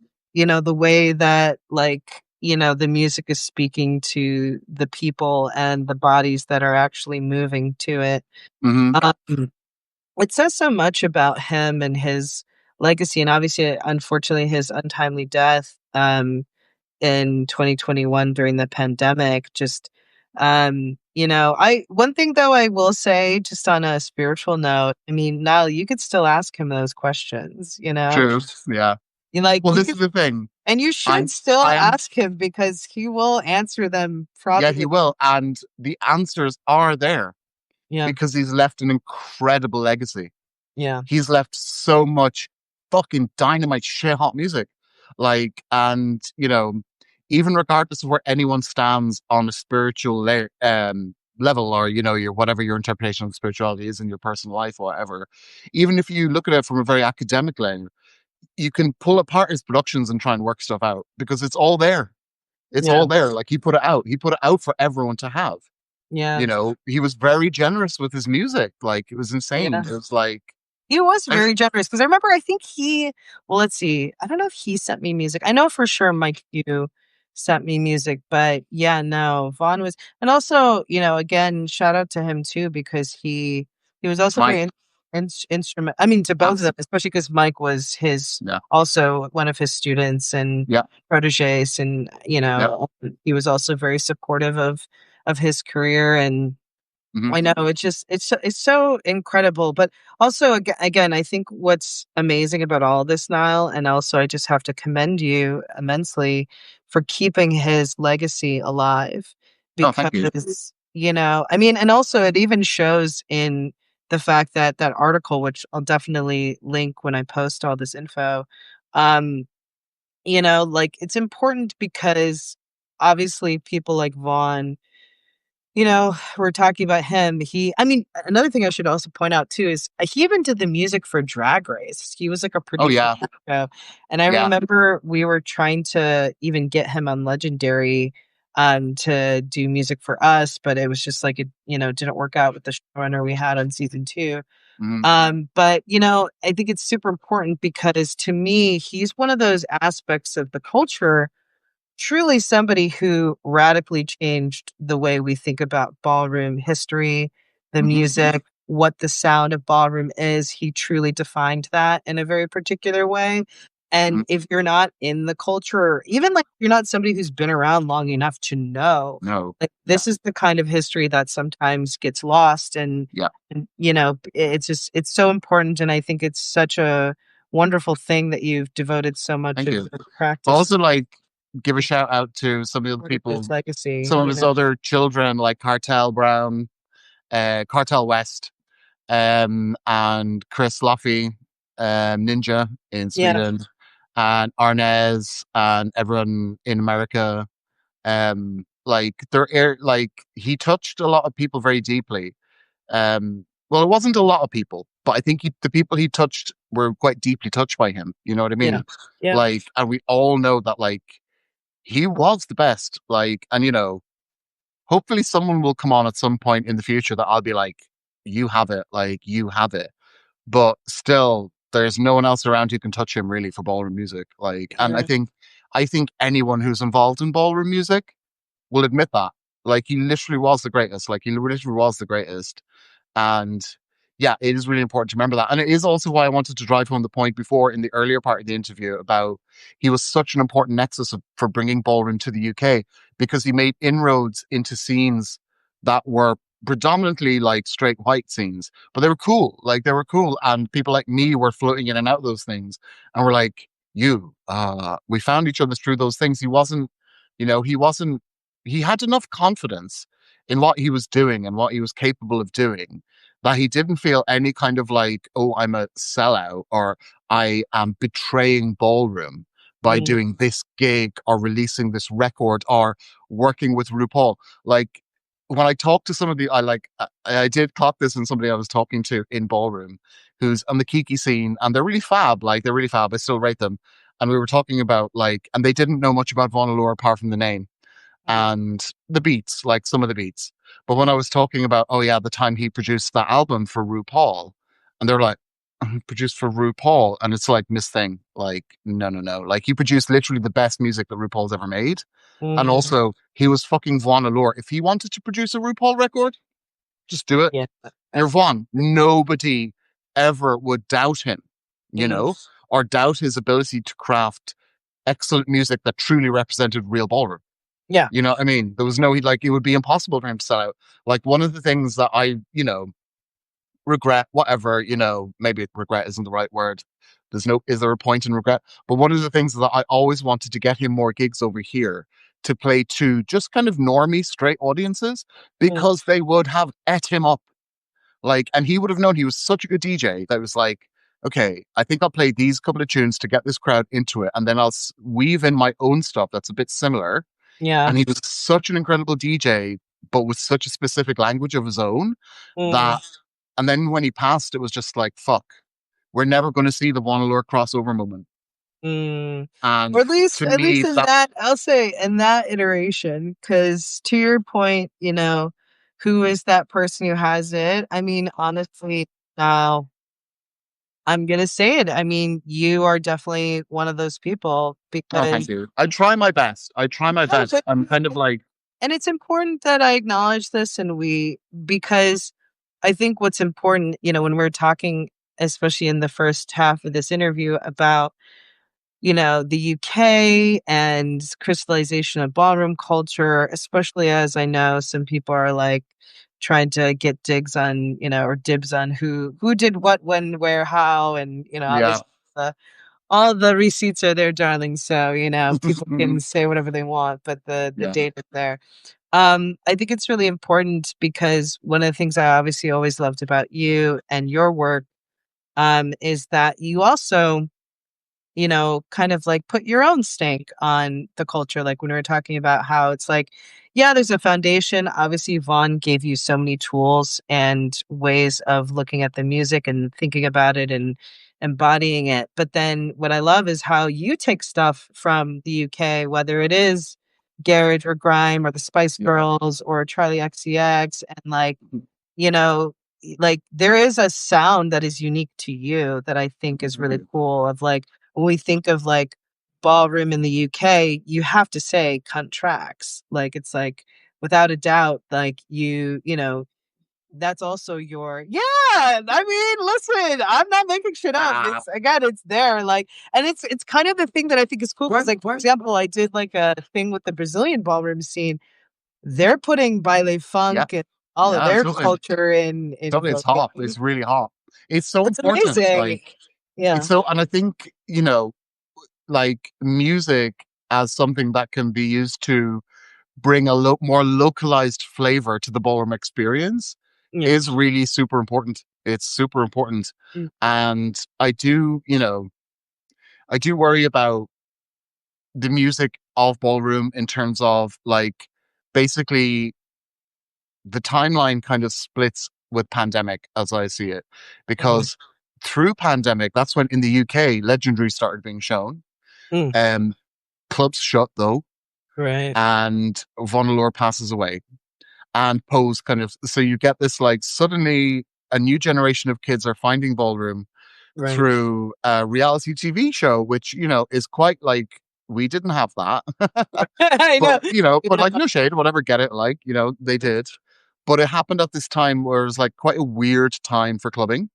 the way that, like, the music is speaking to the people and the bodies that are actually moving to it. Hmm. Um, it says so much about him and his legacy, and obviously, unfortunately, his untimely death. In 2021 during the pandemic. Just, I one thing though I will say, just on a spiritual note, I mean, now you could still ask him those questions, True. Yeah. Well, you this could, is the thing. and you should I'm, still I am, ask him because he will answer them yeah, he probably. will. And the answers are there Yeah, because he's left an incredible legacy. yeah, He's left so much fucking dynamite shit hot music. Like, and, even regardless of where anyone stands on a spiritual level, or, your whatever your interpretation of spirituality is in your personal life or whatever, even if you look at it from a very academic lens, you can pull apart his productions and try and work stuff out because it's all there. It's yeah, all there. Like, he put it out. He put it out for everyone to have. yeah, He was very generous with his music. Like, it was insane. yeah. It was like, He was there's, very generous because I remember, I think well, let's see. I don't know if he sent me music. I know for sure Mike Q sent me music, but yeah, no, Vaughn was, and also, again, shout out to him too because he was also Mike. very instrument. I mean, to both of them, Absolutely. especially because Mike was his Yeah. also one of his students and Yeah. proteges, and Yeah. he was also very supportive of his career. And Hmm. I know it's so incredible, but also again, I think what's amazing about all this, Niall, and also I just have to commend you immensely for keeping his legacy alive, Oh, thank you. because I mean, and also it even shows in the fact that that article, which I'll definitely link when I post all this info, um, like, it's important because obviously people like Vaughn, we're talking about him. I mean, another thing I should also point out too is he even did the music for Drag Race. He was like a Oh, producer yeah. on that show. And I Yeah. remember we were trying to even get him on Legendary to do music for us, but it was just like it, didn't work out with the showrunner we had on season 2. Hmm. But I think it's super important because to me, he's one of those aspects of the culture, truly somebody who radically changed the way we think about ballroom history, the Hmm. music, what the sound of ballroom is. He truly defined that in a very particular way. And Hmm. if you're not in the culture, or even like you're not somebody who's been around long enough to know, No. like, Yeah. this is the kind of history that sometimes gets lost. Yeah. And it's just, it's so important. And I think it's such a wonderful thing that you've devoted so much Thank of you. your But practice also, like, give a shout out to some of the other part of his people, legacy, some of his other children, like Cartel Brown, Cartel West, and Chris Loffy, Ninja in Yeah, Sweden, and Arnez, and everyone in America. Like, like, he touched a lot of people very deeply. Well, it wasn't a lot of people, but I think the people he touched were quite deeply touched by him. You know what I yeah, mean? yeah, Like, and we all know that, like, he was the best. Like, and hopefully someone will come on at some point in the future that I'll be like, you have it, like, you have it. But still, there's no one else around who can touch him really for ballroom music. Like, and yeah, I think anyone who's involved in ballroom music will admit that. Like, he literally was the greatest. Like, he literally was the greatest. And yeah, it is really important to remember that. And it is also why I wanted to drive home the point before in the earlier part of the interview about he was such an important nexus for bringing ballroom to the UK because he made inroads into scenes that were predominantly like straight white scenes, but they were cool. Like, they were cool. And people like me were floating in and out of those things. And we're like, we found each other through those things. He wasn't, he had enough confidence in what he was doing and what he was capable of doing that he didn't feel any kind of like, oh, I'm a sellout or I am betraying ballroom by mm, doing this gig or releasing this record or working with RuPaul. Like, when I talked to some of the, I did clock this in somebody I was talking to in ballroom who's on the Kiki scene, and they're really fab. Like, they're really fab. I still rate them. And we were talking about, like, and they didn't know much about Von Allure apart from the name. and the beats, like some of the beats. But when I was talking about, oh yeah, the time he produced that album for RuPaul, and they're like, produced for RuPaul, and it's like Miss Thing, like no, no, no, like he produced literally the best music that RuPaul's ever made, and Mm, also he was fucking Vaughn Allure. If he wanted to produce a RuPaul record, just do it. yeah. You're Vaughn. Nobody ever would doubt him, you Mm, know, or doubt his ability to craft excellent music that truly represented real ballroom. yeah. You know what I mean? There was no, like, it would be impossible for him to sell out. Like, one of the things that I, regret, whatever, maybe regret isn't the right word. Is there a point in regret? But one of the things that I always wanted to get him more gigs over here to play to just kind of normie straight audiences Mm, because they would have ate him up. Like, and he would have known he was such a good DJ that was like, okay, I think I'll play these couple of tunes to get this crowd into it. And then I'll weave in my own stuff that's a bit similar. yeah. And he was such an incredible DJ, but with such a specific language of his own Mm, that, and then when he passed, it was just like, fuck, we're never going to see the One Allure crossover moment. mm. Or And to at least me, in that, that, I'll say in that iteration, because to your point, who is that person who has it? I mean, honestly, now I'm gonna say it. I mean, you are definitely one of those people oh, because thank you. I try my best. I try my no, best. I'm kind of like, and it's important that I acknowledge this because I think what's important, when we're talking, especially in the first half of this interview about, the UK and crystallization of ballroom culture, especially as I know some people are like trying to get digs on, or dibs on who did what, when, where, how, and yeah. obviously all the receipts are there, darling. So, people can say whatever they want, but the Yeah. data's there. I think it's really important because one of the things I obviously always loved about you and your work, is that you also, kind of like put your own stank on the culture. Like when we were talking about how it's like, yeah, there's a foundation. Obviously, Vaughn gave you so many tools and ways of looking at the music and thinking about it and embodying it. But then what I love is how you take stuff from the UK, whether it is garage or grime or the Spice Yeah. Girls or Charlie XCX, and like, you know, like there is a sound that is unique to you that I think is Thank really you. cool. Of like when we think of like ballroom in the UK, you have to say cunt tracks. Like it's like without a doubt, like that's also your yeah. I mean, listen, I'm not making shit up. Ah, It's again, it's there. Like, and it's kind of the thing that I think is cool. Because, like, for example, I did like a thing with the Brazilian ballroom scene. They're putting baile yeah. funk and all of Yeah, their totally. culture in Totally. It's Vogue. hot. It's really hot. It's so It's important. amazing. Like, it's Yeah. so, and I think, like music as something that can be used to bring a more localized flavor to the ballroom experience Yeah. is really super important. It's super important. Mm, And I do worry about the music of ballroom in terms of like basically the timeline kind of splits with pandemic as I see it, mhm, because through pandemic, that's when in the UK Legendary started being shown. mm, Um, clubs shut though, right. and Von Allure passes away, and Pose kind of, so you get this like suddenly a new generation of kids are finding ballroom Right. through a reality TV show, which is quite like we didn't have that. I But know. but like Yeah. no shade, whatever, get it, like, they did. But it happened at this time where it was like quite a weird time for clubbing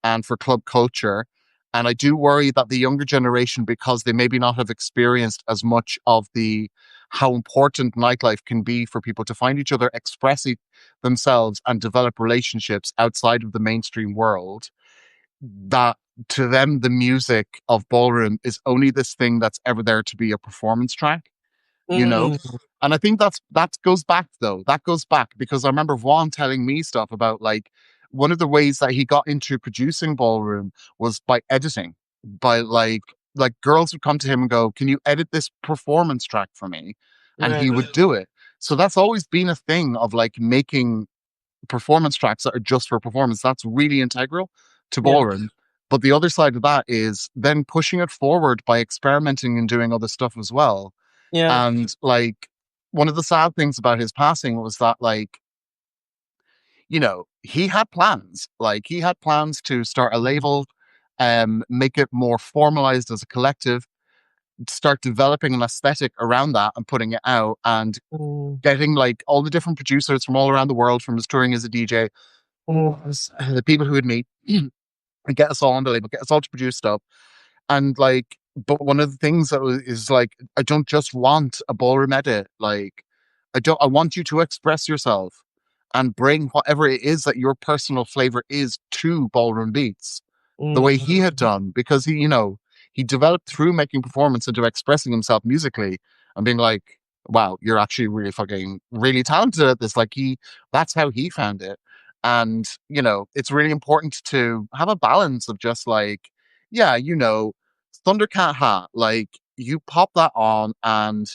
and for club culture. And I do worry that the younger generation, because they maybe not have experienced as much of the how important nightlife can be for people to find each other, express themselves, and develop relationships outside of the mainstream world, that to them the music of ballroom is only this thing that's ever there to be a performance track, you know? Mm, And I think that goes back though. That goes back because I remember Vaughn telling me stuff about like one of the ways that he got into producing ballroom was by editing. By like girls would come to him and go, "Can you edit this performance track for me?" And right. he would do it. So that's always been a thing of like making performance tracks that are just for performance. That's really integral to Yeah. ballroom. But the other side of that is then pushing it forward by experimenting and doing other stuff as well. Yeah. And like one of the sad things about his passing was that, like, he had plans. Like, he had plans to start a label, make it more formalized as a collective, start developing an aesthetic around that and putting it out, and Mm, getting like all the different producers from all around the world from his touring as a DJ, the people who would meet, and get us all on the label, get us all to produce stuff. And like, but one of the things is like, I don't just want a ballroom edit. Like, I want you to express yourself and bring whatever it is that your personal flavor is to ballroom beats, the way he mm, had done, because he developed through making performance into expressing himself musically and being like, wow, you're actually really fucking really talented at this. Like, that's how he found it. And, it's really important to have a balance of just like, yeah, Thundercat hat, like, you pop that on, and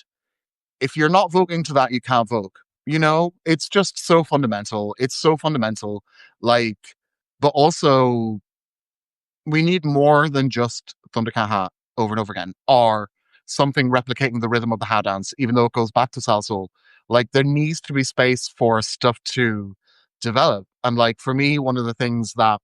if you're not voguing to that, you can't vogue. It's just so fundamental. It's so fundamental. Like, but also, we need more than just Thundercat hat over and over again, or something replicating the rhythm of the hat dance, even though it goes back to salsa. Like, there needs to be space for stuff to develop. And like, for me, one of the things that,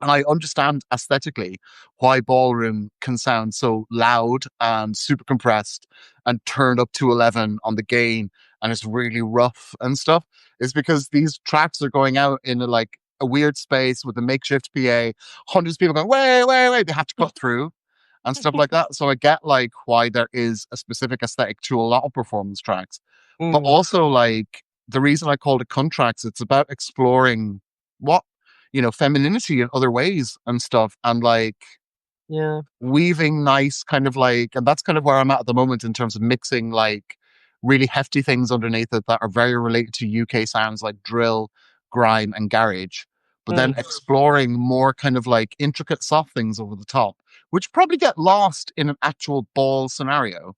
and I understand aesthetically why ballroom can sound so loud and super compressed and turned up to 11 on the gain, and it's really rough and stuff, is because these tracks are going out in a weird space with a makeshift PA, hundreds of people going, wait, wait, wait, they have to cut through and stuff like that. So I get like why there is a specific aesthetic to a lot of performance tracks. But mm. also, like, the reason I called it contracts, it's about exploring what femininity in other ways and stuff, and like Yeah. weaving nice kind of like, and that's kind of where I'm at the moment in terms of mixing like really hefty things underneath it that are very related to UK sounds like drill, grime, and garage, but then Mm, exploring more kind of like intricate soft things over the top, which probably get lost in an actual ball scenario.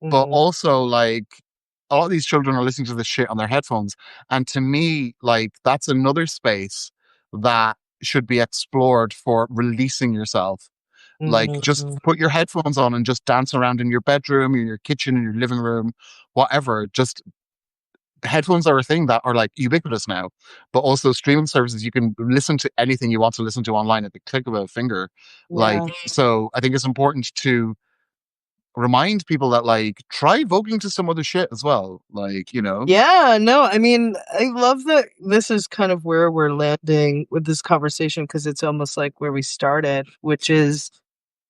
But mhm, also, like, a lot of these children are listening to this shit on their headphones. And to me, like, that's another space that should be explored for releasing yourself. Like, mhm, just mm. put your headphones on and just dance around in your bedroom, in your kitchen, in your living room, whatever. Just headphones are a thing that are like ubiquitous now. But also, streaming services, you can listen to anything you want to listen to online at the click of a finger. Like, Yeah. so I think it's important to remind people that, like, try voguing to some other shit as well. Like, Yeah, no, I mean, I love that this is kind of where we're landing with this conversation because it's almost like where we started, which is,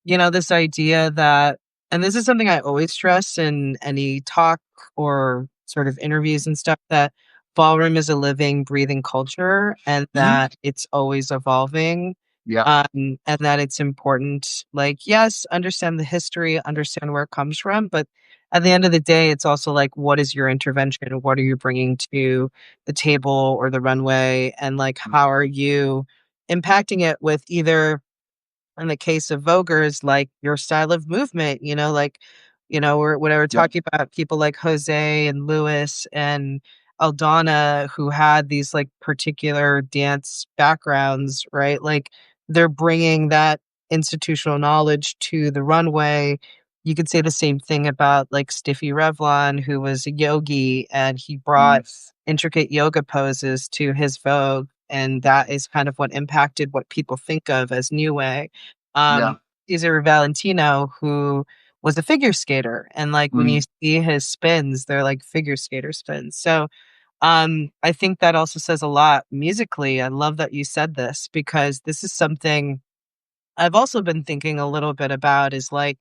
this idea that, and this is something I always stress in any talk or sort of interviews and stuff, that ballroom is a living, breathing culture and Mhm. that it's always evolving. Yeah. And that it's important, like, yes, understand the history, understand where it comes from, but at the end of the day, it's also like, what is your intervention? What are you bringing to the table or the runway? And like, how are you impacting it with either in the case of Voguers, like your style of movement, like, or when I were Yeah. talking about people like Jose and Lewis and Aldana who had these like particular dance backgrounds, right? Like they're bringing that institutional knowledge to the runway. You could say the same thing about like Stiffy Revlon, who was a yogi and he brought intricate yoga poses to his Vogue. And that is kind of what impacted what people think of as New Way. Yeah. Cesar Valentino, who was a figure skater, and like when Mm. you see his spins, they're like figure skater spins. So, I think that also says a lot musically. I love that you said this because this is something I've also been thinking a little bit about is like,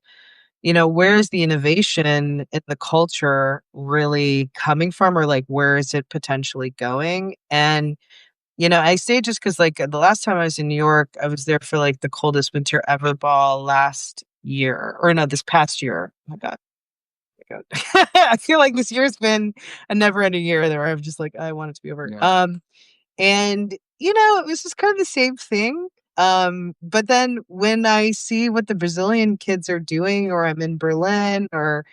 where is the innovation in the culture really coming from, or like where is it potentially going? And I say just because, like, the last time I was in New York, I was there for, like, the coldest winter ever ball last year or no, this past year. Oh my god. Oh my god. I feel like this year's been a never-ending year there where I'm just like, "I want it to be over." Yeah. And, it was just kind of the same thing. But then when I see what the Brazilian kids are doing or I'm in Berlin or,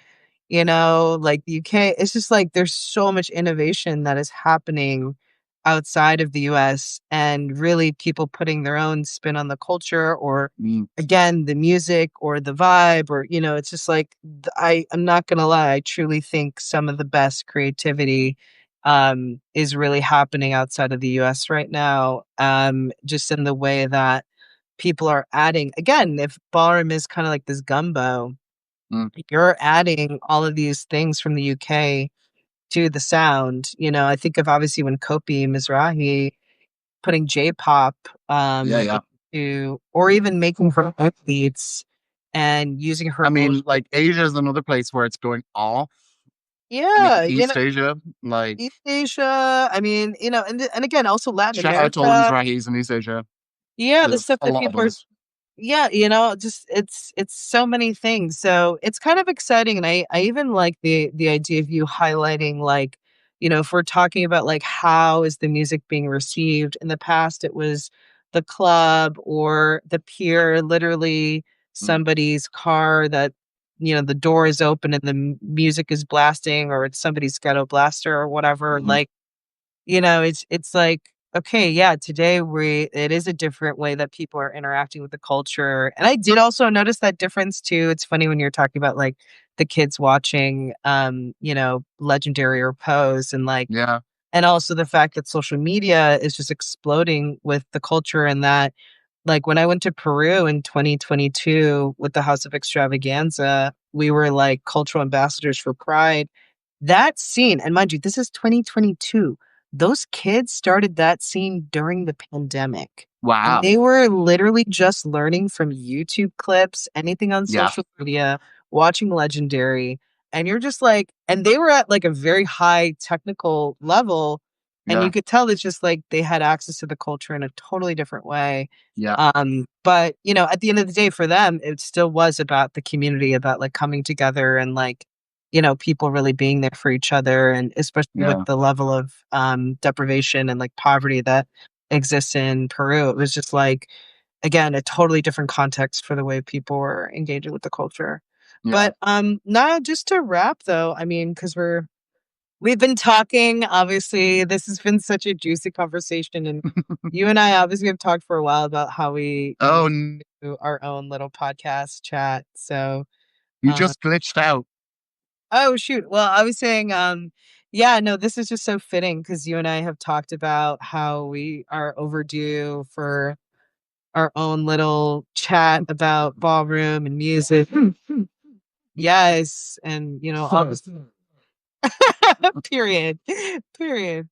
like, the UK, it's just like there's so much innovation that is happening outside of the US and really people putting their own spin on the culture or Mm, again the music or the vibe or it's just like I'm not gonna lie, I truly think some of the best creativity is really happening outside of the US right now, just in the way that people are adding again, if ballroom is kind of like this gumbo, mm. you're adding all of these things from the UK to the sound. I think of obviously when Kopi Mizrahi putting J-pop Yeah, yeah. into or even making her own beats and using her I emotion. mean, like Asia is another place where it's going off. I mean, Yeah, East Asia, like East Asia. I mean, and again, also Latin shout out to all the America. Mizrahis in East Asia. Yeah, the There's stuff a that lot of people are us. yeah, just it's so many things. So it's kind of exciting. And I even like the idea of you highlighting like, if we're talking about like how is the music being received. In the past it was the club or the pier, literally Mm, somebody's car that, the door is open and the music is blasting, or it's somebody's ghetto blaster or whatever. mhm. Like it's like, okay, yeah, today it is a different way that people are interacting with the culture. And I did also notice that difference too. It's funny when you're talking about like the kids watching Legendary or Pose and like Yeah, and also the fact that social media is just exploding with the culture and that like when I went to Peru in 2022 with the House of Extravaganza, we were like cultural ambassadors for Pride. That scene, and mind you, this is 2022. Those kids started that scene during the pandemic. And wow. they were literally just learning from YouTube clips, anything on Yeah, social media, watching Legendary. And you're just like, and they were at like a very high technical level. And you yeah, could tell it's just like they had access to the culture in a totally different way. yeah, But at the end of the day, for them, it still was about the community, about like coming together and like people really being there for each other, and especially with yeah, the level of deprivation and like poverty that exists in Peru, it was just like again a totally different context for the way people were engaging with the culture. yeah. But now just to wrap though, I mean, because we've been talking, obviously this has been such a juicy conversation, and you and I obviously have talked for a while about how we Oh, do our own little podcast chat. So you uh, just glitched out. oh, shoot. Well, I was saying, yeah, no, this is just so fitting because you and I have talked about how we are overdue for our own little chat about ballroom and music. Yes, and all this period. Period.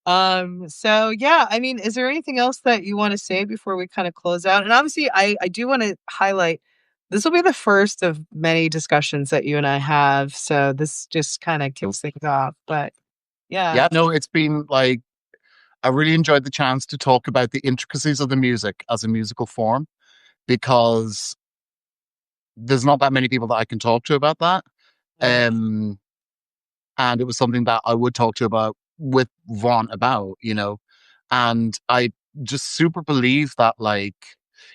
So yeah, I mean, is there anything else that you want to say before we kind of close out? And obviously I do want to highlight this will be the first of many discussions that you and I have. So this just kind of kicks things off. But yeah. Yeah, no, it's been like I really enjoyed the chance to talk about the intricacies of the music as a musical form because there's not that many people that I can talk to about that. uh, Um, and it was something that I would talk to about with Vaughn about, and I just super believe that, like,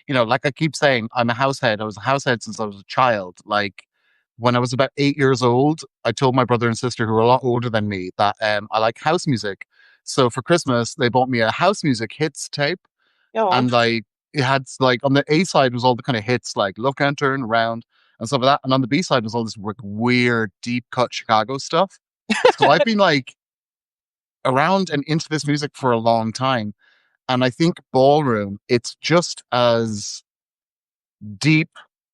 like I keep saying, I'm a househead. I was a househead since I was a child. Like, when I was about 8 years old, I told my brother and sister, who are a lot older than me, that I like house music. So for Christmas, they bought me a house music hits tape, yeah. and like it had like on the A side was all the kind of hits like Look Enter and Around and stuff like that, and on the B side was all this like, weird deep cut Chicago stuff. So I've been like around and into this music for a long time. And I think ballroom, it's just as deep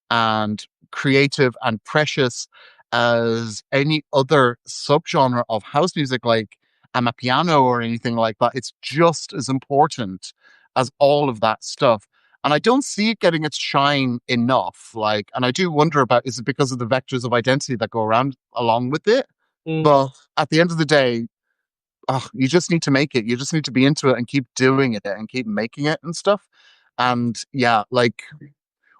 and creative and precious as any other subgenre of house music, like Amapiano or anything like that. It's just as important as all of that stuff. And I don't see it getting its shine enough. Like, and I do wonder about is it because of the vectors of identity that go around along with it? Mm. But at the end of the day, you just need to make it. You just need to be into it and keep doing it and keep making it and stuff. And yeah, like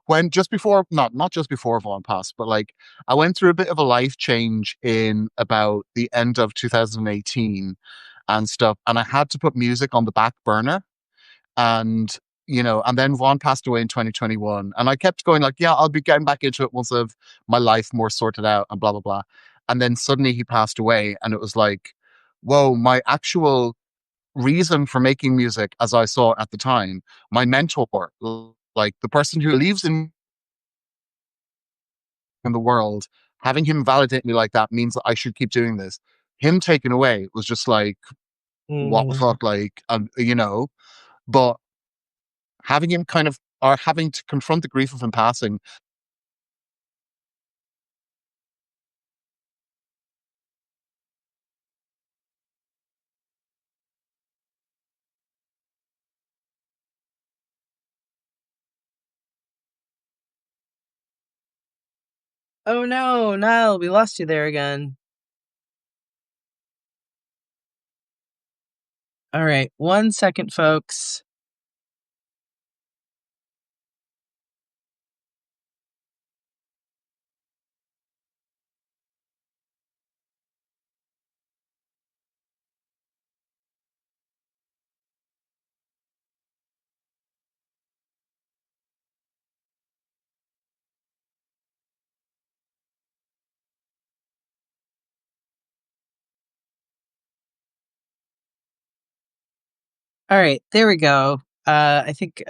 when just before, not just before Vaughn passed, but like I went through a bit of a life change in about the end of 2018 and stuff, and I had to put music on the back burner. And and then Vaughn passed away in 2021, and I kept going like, yeah, I'll be getting back into it once I've my life more sorted out and blah blah blah. And then suddenly he passed away, and it was like, whoa, my actual reason for making music as I saw it at the time, my mentor, like the person who believes in the world, having him validate me like that means that I should keep doing this. Him taken away was just like, what the Mhm. fuck? Like, but having him kind of, or having to confront the grief of him passing. Oh no, Niall, we lost you there again. All right, 1 second, folks. All right, there we go. I think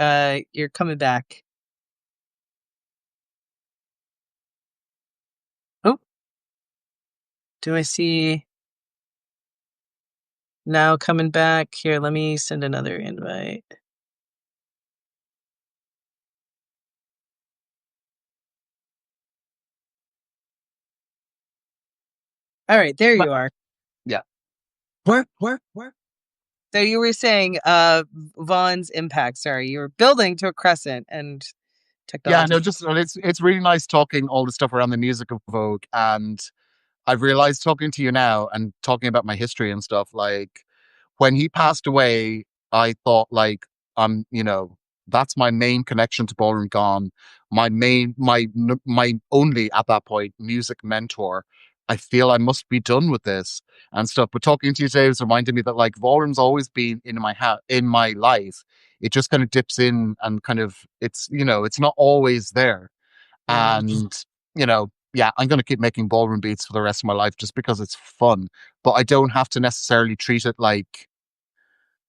you're coming back. Oh, do I see now coming back? Here, let me send another invite. All right, there But you are. yeah, Where? So you were saying Vaughn's impact. Sorry, you were building to a crescent and yeah, technology. no, just it's really nice talking all the stuff around the music of Vogue, and I've realized talking to you now and talking about my history and stuff, like when he passed away, I thought like that's my main connection to Ballroom Gone, my only at that point music mentor. I feel I must be done with this and stuff. But talking to you today has reminded me that like Ballroom's always been in my life. It just kind of dips in and kind of it's not always there. Mhm. And, yeah, I'm going to keep making ballroom beats for the rest of my life just because it's fun. But I don't have to necessarily treat it like,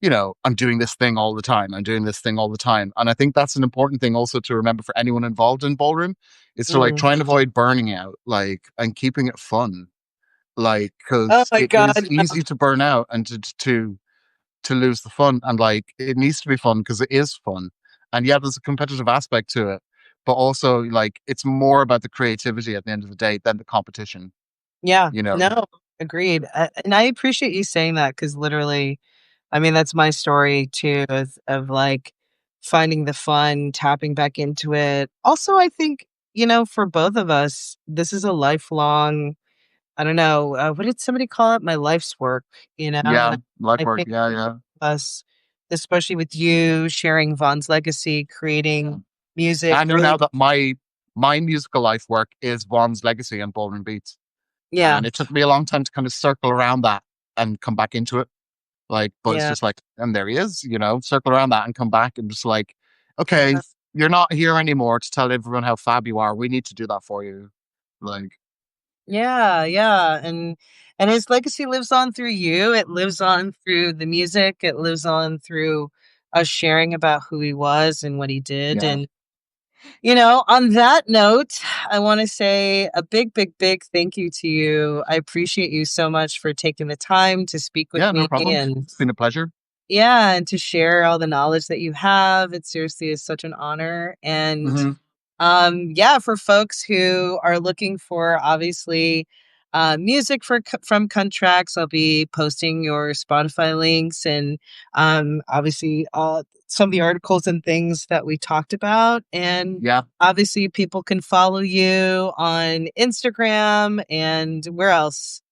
I'm doing this thing all the time. I'm doing this thing all the time. And I think that's an important thing also to remember for anyone involved in ballroom is to like Mm. try and avoid burning out, like, and keeping it fun. Like, Oh because my it God. is easy to burn out and to lose the fun. And like it needs to be fun because it is fun. And yeah, there's a competitive aspect to it, but also like it's more about the creativity at the end of the day than the competition, Yeah, you know? no, agreed. And I appreciate you saying that because literally, I mean, that's my story too, of like finding the fun, tapping back into it. Also, I think, for both of us, this is a lifelong, I don't know, what did somebody call it? My life's work, Yeah, and life I work. think Yeah, yeah. us, especially with you sharing Vaughn's legacy, Yeah. creating music, I know really, now that my musical life work is Vaughn's legacy and ballroom beats. yeah, And it took me a long time to kind of circle around that and come back into it. Like, but it's yeah, just like, and there he is, circle around that and come back and just like, okay, yeah. you're not here anymore to tell everyone how fab you are. We need to do that for you. Like, Yeah, yeah, and his legacy lives on through you. It lives on through the music. It lives on through us sharing about who he was and what he did. yeah. And on that note, I want to say a big, big, big thank you to you. I appreciate you so much for taking the time to speak with Yeah, no me problem. and It's been a pleasure. yeah, and to share all the knowledge that you have. It seriously is such an honor. And Hmm. yeah, for folks who are looking for obviously music from Traxxx, I'll be posting your Spotify links and obviously some of the articles and things that we talked about. And Yeah. obviously, people can follow you on Instagram and where else?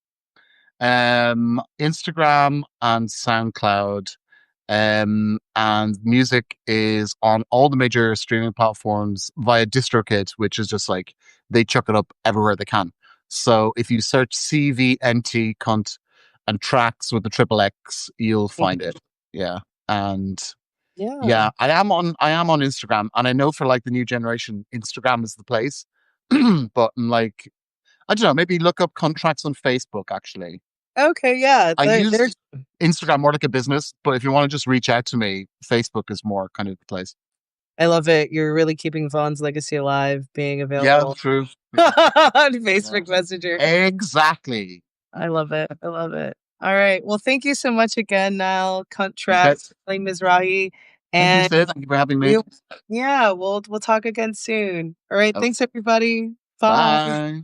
Instagram and SoundCloud. And music is on all the major streaming platforms via DistroKid, which is just like they chuck it up everywhere they can. So if you search CVNT cunt and tracks with the triple X, you'll find it. Yeah. And Yeah. yeah, I am on Instagram, and I know for like the new generation, Instagram is the place. But like I don't know, maybe look up contracts on Facebook actually. Okay, yeah, I use there's Instagram more like a business, but if you want to just reach out to me, Facebook is more kind of the place. I love it. You're really keeping Vaughn's legacy alive, being Yeah, available true. on Yeah. Facebook Messenger. Exactly. I love it. I love it. All right. Well, thank you so much again, Niall, Okay. Traxxx, Collyn Mizrahi, Thank you, and Sid. Thank you for having me. we, yeah, we'll talk again soon. All right. Oh, Thanks, everybody. Bye. bye.